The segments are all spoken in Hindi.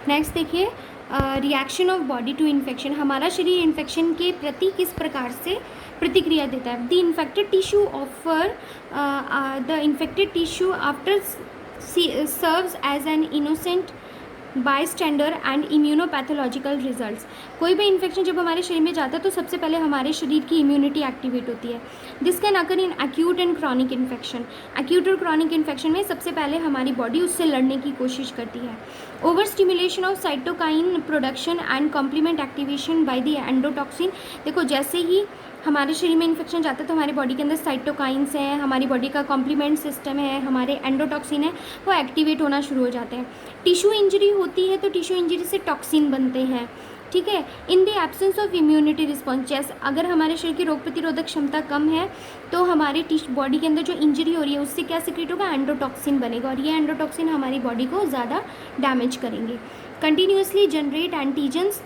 नेक्स्ट देखिए, reaction of body to infection. हमारा शरीर इन्फेक्शन के प्रति किस प्रकार से प्रतिक्रिया देता है। The infected tissue offer the infected tissue after serves as an innocent bystander and immunopathological results. कोई भी इन्फेक्शन जब हमारे शरीर में जाता है तो सबसे पहले हमारे शरीर की इम्यूनिटी एक्टिवेट होती है। This can occur in acute and chronic infection. Acute और क्रॉनिक इन्फेक्शन में सबसे पहले हमारी बॉडी उससे लड़ने की कोशिश करती है। Over stimulation of cytokine production and complement activation by the endotoxin. देखो, जैसे ही हमारे शरीर में इन्फेक्शन जाता है तो हमारी बॉडी के अंदर साइटोकाइंस हैं, हमारी बॉडी का कॉम्प्लीमेंट सिस्टम है, हमारे एंडोटॉक्सिन है, वो एक्टिवेट होना शुरू हो जाते हैं। टिश्यू इंजरी होती है तो टिश्यू इंजरी से टॉक्सिन बनते हैं, ठीक है। In the absence of immunity response, जैसे अगर हमारे शरीर की रोग प्रतिरोधक क्षमता कम है तो हमारे बॉडी के अंदर जो इंजरी हो रही है उससे क्या सिक्रेट होगा, एंडोटॉक्सिन बनेगा, और ये एंडोटॉक्सिन हमारी बॉडी को ज़्यादा डैमेज करेंगे। Continuously generate antigens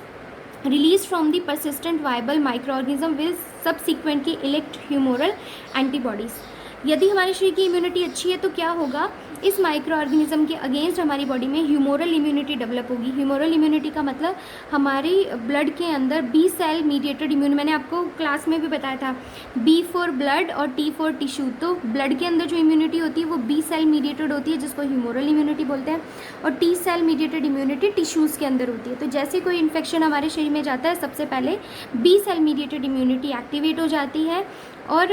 released from the persistent viable microorganism will subsequently elect humoral antibodies। यदि हमारे शरीर की इम्यूनिटी अच्छी है तो क्या होगा, इस माइक्रो ऑर्गेनिज्म के अगेंस्ट हमारी बॉडी में ह्यूमोरल इम्यूनिटी डेवलप होगी। ह्यूमोरल इम्यूनिटी का मतलब हमारी ब्लड के अंदर बी सेल मीडिएटेड इम्यून, मैंने आपको क्लास में भी बताया था, बी फॉर ब्लड और टी फॉर टिश्यू। तो ब्लड के अंदर जो इम्यूनिटी होती है वो बी सेल मीडिएटेड होती है जिसको ह्यूमोरल इम्यूनिटी बोलते हैं, और T cell mediated immunity tissues के अंदर होती है। तो जैसे कोई इन्फेक्शन हमारे शरीर में जाता है सबसे पहले B cell mediated immunity activate हो जाती है और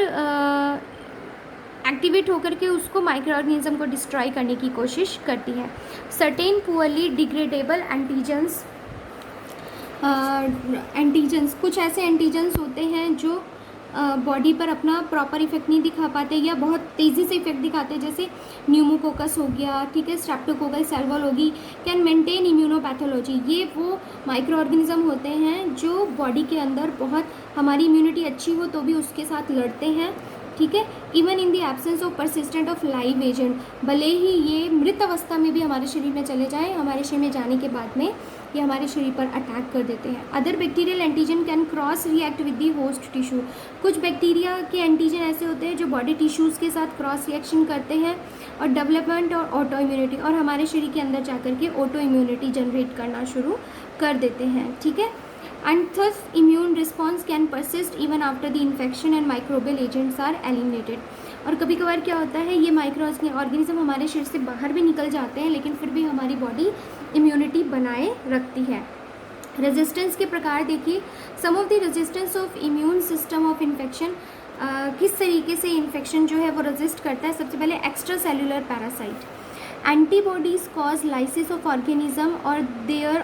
एक्टिवेट होकर के उसको माइक्रो ऑर्गेनिज्म को डिस्ट्रॉय करने की कोशिश करती है। सर्टेन पुअरली डिग्रेडेबल एंटीजेंस, कुछ ऐसे एंटीजेंस होते हैं जो बॉडी पर अपना प्रॉपर इफेक्ट नहीं दिखा पाते या बहुत तेज़ी से इफेक्ट दिखाते हैं, जैसे न्यूमोकोकस हो गया, ठीक है, स्ट्रेप्टोकोकल सेल्वल होगी, कैन मेंटेन इम्यूनोपैथोलॉजी। ये वो माइक्रो ऑर्गेनिज्म होते हैं जो बॉडी के अंदर बहुत, हमारी इम्यूनिटी अच्छी हो तो भी उसके साथ लड़ते हैं, ठीक है। Even in the absence of persistent of live agent, भले ही ये मृत अवस्था में भी हमारे शरीर में चले जाएं, हमारे शरीर में जाने के बाद में ये हमारे शरीर पर अटैक कर देते हैं। Other bacterial antigen can cross react with the host tissue. कुछ बैक्टीरिया के एंटीजन ऐसे होते हैं जो बॉडी टिश्यूज़ के साथ क्रॉस रिएक्शन करते हैं और डेवलपमेंट और ऑटो इम्यूनिटी, और हमारे शरीर के अंदर जाकर के ऑटो इम्यूनिटी जनरेट करना शुरू कर देते हैं, ठीक है। And thus immune response can persist even after the infection and microbial agents are eliminated। और कभी कभार क्या होता है, ये माइक्रो ऑर्गेनिज्म हमारे शरीर से बाहर भी निकल जाते हैं लेकिन फिर भी हमारी बॉडी इम्यूनिटी बनाए रखती है। रेजिस्टेंस के प्रकार देखिए, some of the resistance of immune system of infection, किस तरीके से इन्फेक्शन जो है वो रेजिस्ट करता है। सबसे पहले extra cellular parasite, antibodies cause lysis of organism or their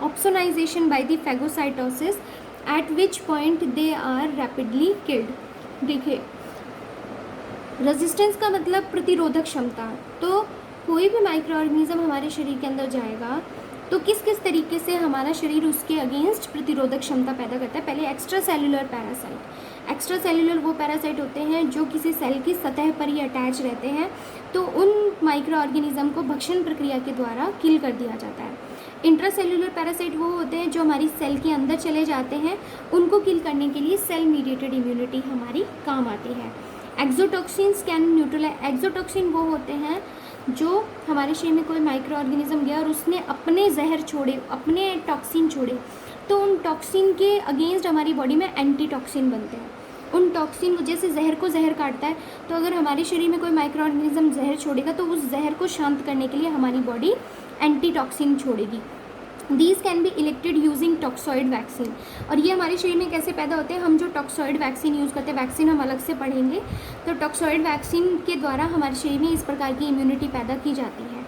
opsonization by the phagocytosis at which point they are rapidly killed। देखिए, रेजिस्टेंस का मतलब प्रतिरोधक क्षमता। तो कोई भी माइक्रो ऑर्गेनिज्म हमारे शरीर के अंदर जाएगा तो किस किस तरीके से हमारा शरीर उसके अगेंस्ट प्रतिरोधक क्षमता पैदा करता है। पहले extra cellular parasite. Extra cellular वो पैरासाइट होते हैं जो किसी सेल की सतह पर ही अटैच रहते हैं, तो उन माइक्रो ऑर्गेनिज्म को भक्षण प्रक्रिया के द्वारा किल कर दिया जाता है। इंट्रा सेलुलर पैरासाइट वो होते हैं जो हमारी सेल के अंदर चले जाते हैं, उनको किल करने के लिए सेल मीडिएटेड इम्यूनिटी हमारी काम आती है। एक्सोटॉक्सिन्स कैन न्यूट्रलाइज, एक्सोटॉक्सिन वो होते हैं जो हमारे शरीर में कोई माइक्रो ऑर्गेनिज्म गया और उसने अपने जहर छोड़े, अपने टॉक्सिन छोड़े, तो उन टॉक्सिन के अगेंस्ट हमारी बॉडी में एंटी टॉक्सिन बनते हैं। उन टॉक्सिन को, जैसे जहर को जहर काटता है, तो अगर हमारे शरीर में कोई माइक्रो ऑर्गेनिज्म जहर छोड़ेगा तो उस जहर को शांत करने के लिए हमारी बॉडी एंटी टॉक्सिन छोड़ेगी। These can be elected using toxoid vaccine. और ये हमारे शरीर में कैसे पैदा होते हैं, हम जो टॉक्सॉइड वैक्सीन यूज़ करते हैं, वैक्सीन हम अलग से पढ़ेंगे, तो टॉक्सॉइड वैक्सीन के द्वारा हमारे शरीर में इस प्रकार की इम्यूनिटी पैदा की जाती है।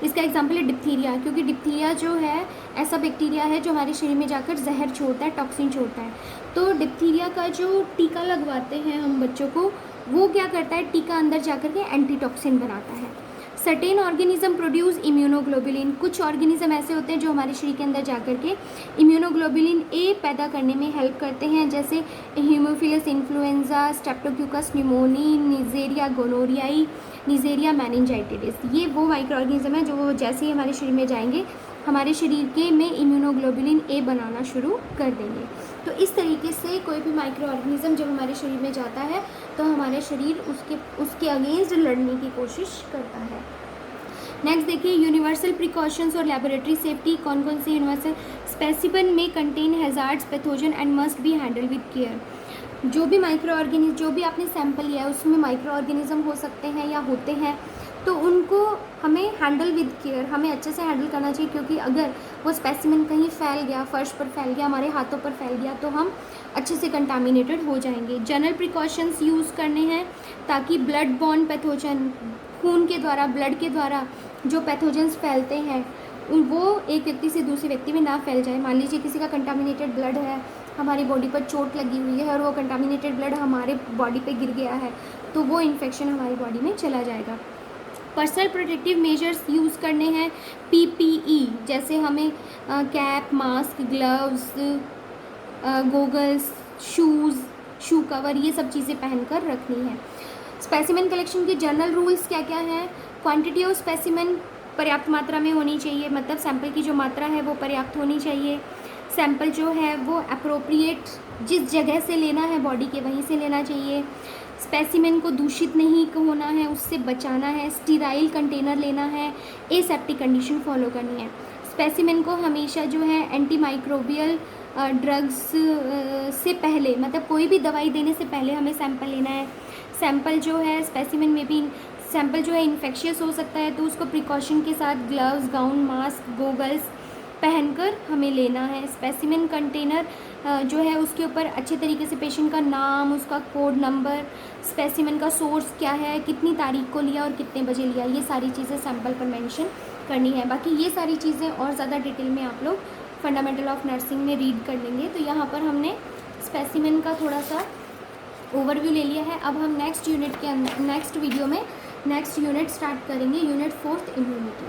इसका एग्जाम्पल है डिप्थीरिया, क्योंकि डिप्थीरिया जो है ऐसा बैक्टीरिया है जो हमारे शरीर में जाकर जहर छोड़ता है, टॉक्सिन छोड़ता है। तो डिप्थीरिया का जो टीका लगवाते हैं हम बच्चों को, वो क्या करता है, टीका अंदर जाकर के एंटी टॉक्सिन बनाता है। Certain organism produce immunoglobulin. कुछ ऑर्गेनिज्म ऐसे होते हैं जो हमारे शरीर के अंदर जाकर के इम्यूनोग्लोबुलिन ए पैदा करने में हेल्प करते हैं, जैसे haemophilus influenza, streptococcus pneumoniae, neisseria gonorrhoeae, neisseria meningitis. ये वो माइक्रो ऑर्गेनिज्म है जो जैसे ही हमारे शरीर में जाएंगे हमारे शरीर के में इम्यूनोग्लोबुलिन ए बनाना शुरू कर देंगे। तो इस तरीके से कोई भी माइक्रो ऑर्गेनिज्म जब हमारे शरीर में जाता है तो हमारे शरीर उसके अगेंस्ट लड़ने की कोशिश करता है। नेक्स्ट देखिए यूनिवर्सल प्रिकॉशंस और लेबोरेटरी सेफ्टी। कौन कौन से यूनिवर्सल? स्पेसिमेन में contain hazards, pathogen and must be handle with care. जो भी माइक्रो ऑर्गेनिज्म, जो भी आपने सैंपल लिया है उसमें माइक्रो ऑर्गेनिज्म हो सकते हैं या होते हैं, तो उनको हमें हैंडल विद केयर, हमें अच्छे से हैंडल करना चाहिए, क्योंकि अगर वो स्पेसिमेन कहीं फैल गया, फर्श पर फैल गया, हमारे हाथों पर फैल गया, तो हम अच्छे से कंटामिनेटेड हो जाएंगे। जनरल प्रिकॉशंस यूज़ करने हैं ताकि ब्लड बॉर्न पैथोजन, खून के द्वारा, ब्लड के द्वारा जो पैथोजेंस फैलते हैं वो एक व्यक्ति से दूसरे व्यक्ति में ना फैल जाए। मान लीजिए किसी का कंटामिनेटेड ब्लड है, हमारी बॉडी पर चोट लगी हुई है और वो कंटामिनेटेड ब्लड हमारे बॉडी पे गिर गया है, तो वो इन्फेक्शन हमारी बॉडी में चला जाएगा। पर्सनल प्रोटेक्टिव मेजर्स यूज़ करने हैं, पीपीई, जैसे हमें cap, mask, gloves, goggles, shoes, shoe cover, ये सब चीज़ें पहनकर रखनी है। स्पेसिमेन कलेक्शन के जनरल रूल्स क्या क्या हैं? क्वांटिटी ऑफ स्पेसिमेन पर्याप्त मात्रा में होनी चाहिए, मतलब सैंपल की जो मात्रा है वो पर्याप्त होनी चाहिए। सैंपल जो है वो अप्रोप्रिएट जिस जगह से लेना है बॉडी के वहीं से लेना चाहिए। स्पेसिमेन को दूषित नहीं होना है, उससे बचाना है। स्टीराइल कंटेनर लेना है, एसेप्टिक कंडीशन फॉलो करनी है। स्पेसिमेन को हमेशा जो है एंटी माइक्रोबियल ड्रग्स से पहले, मतलब कोई भी दवाई देने से पहले हमें सैंपल लेना है। सैंपल जो है स्पेसिमेन में भी सैंपल जो है इन्फेक्शियस हो सकता है, तो उसको प्रिकॉशन के साथ ग्लव्स, गाउन, मास्क, गोगल्स पहनकर हमें लेना है। स्पेसिमेन कंटेनर जो है उसके ऊपर अच्छे तरीके से पेशेंट का नाम, उसका कोड नंबर, स्पेसिमेन का सोर्स क्या है, कितनी तारीख को लिया और कितने बजे लिया, ये सारी चीज़ें सैंपल पर मेंशन करनी है। बाकी ये सारी चीज़ें और ज़्यादा डिटेल में आप लोग फंडामेंटल ऑफ नर्सिंग में रीड कर लेंगे। तो यहाँ पर हमने स्पेसिमेन का थोड़ा सा ओवरव्यू ले लिया है। अब हम नेक्स्ट यूनिट के नेक्स्ट वीडियो में नेक्स्ट यूनिट स्टार्ट करेंगे, यूनिट 4th इम्यूनिटी।